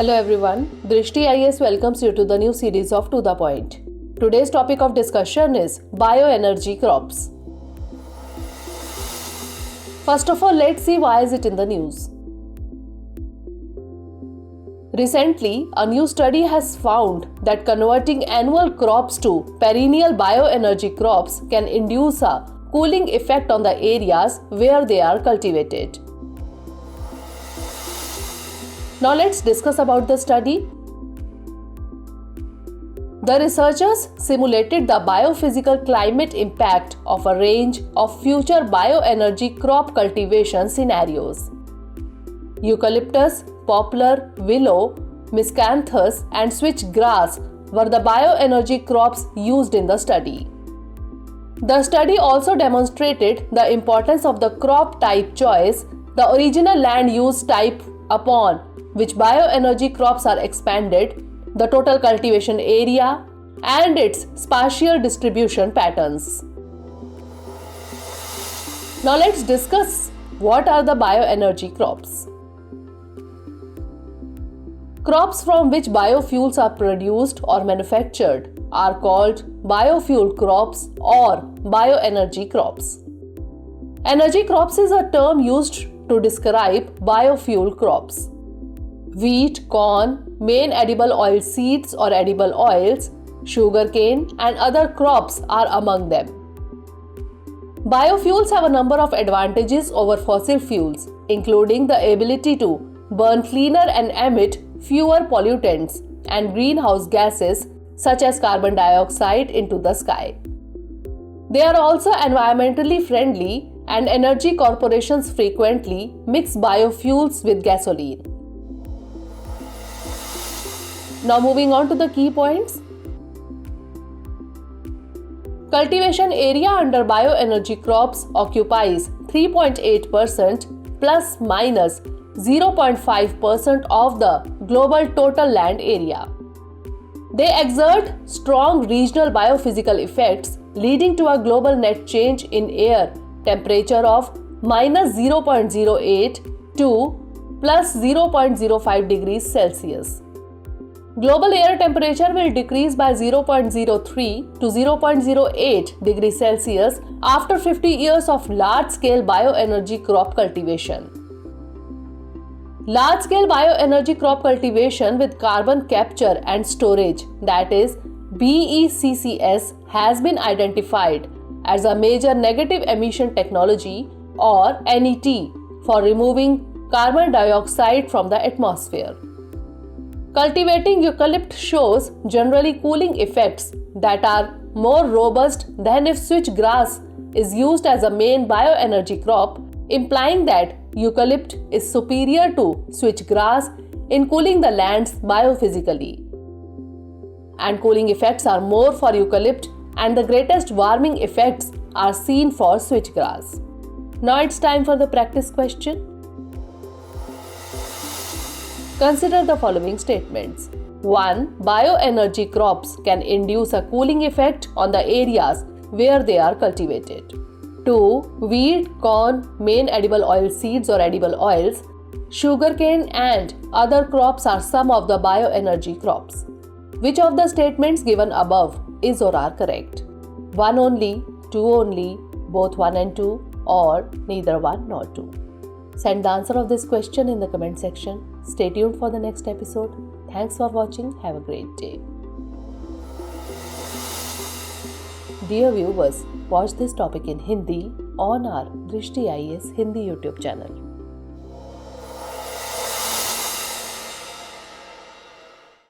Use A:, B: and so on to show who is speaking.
A: Hello everyone, Drishti IAS welcomes you to the new series of To The Point. Today's topic of discussion is bioenergy crops. First of all, let's see why is it in the news. Recently, a new study has found that converting annual crops to perennial bioenergy crops can induce a cooling effect on the areas where they are cultivated. Now let's discuss about the study. The researchers simulated the biophysical climate impact of a range of future bioenergy crop cultivation scenarios. Eucalyptus, poplar, willow, miscanthus and switchgrass were the bioenergy crops used in the study. The study also demonstrated the importance of the crop type choice, the original land use type upon which bioenergy crops are expanded, the total cultivation area, and its spatial distribution patterns. Now let's discuss what are the bioenergy crops. Crops from which biofuels are produced or manufactured are called biofuel crops or bioenergy crops. Energy crops is a term used to describe biofuel crops. Wheat, corn, main edible oil seeds or edible oils, sugarcane and other crops are among them. Biofuels have a number of advantages over fossil fuels, including the ability to burn cleaner and emit fewer pollutants and greenhouse gases such as carbon dioxide into the sky. They are also environmentally friendly, and energy corporations frequently mix biofuels with gasoline. Now moving on to the key points. Cultivation area under bioenergy crops occupies 3.8% plus minus 0.5% of the global total land area. They exert strong regional biophysical effects, leading to a global net change in air temperature of minus 0.08 to plus 0.05 degrees Celsius. Global air temperature will decrease by 0.03 to 0.08 degrees Celsius after 50 years of large-scale bioenergy crop cultivation. Large-scale bioenergy crop cultivation with carbon capture and storage, that is BECCS, has been identified as a major negative emission technology or NET for removing carbon dioxide from the atmosphere. Cultivating eucalypt shows generally cooling effects that are more robust than if switchgrass is used as a main bioenergy crop, implying that eucalypt is superior to switchgrass in cooling the lands biophysically. And cooling effects are more for eucalypt, and the greatest warming effects are seen for switchgrass. Now it's time for the practice question. Consider the following statements. 1. Bioenergy crops can induce a cooling effect on the areas where they are cultivated. 2. Wheat, corn, main edible oil seeds or edible oils, sugarcane and other crops are some of the bioenergy crops. Which of the statements given above is or are correct? 1 only, 2 only, both 1 and 2, or neither 1 nor 2. Send the answer of this question in the comment section. Stay tuned for the next episode. Thanks for watching. Have a great day. Dear viewers, watch this topic in Hindi on our Drishti IAS Hindi YouTube channel.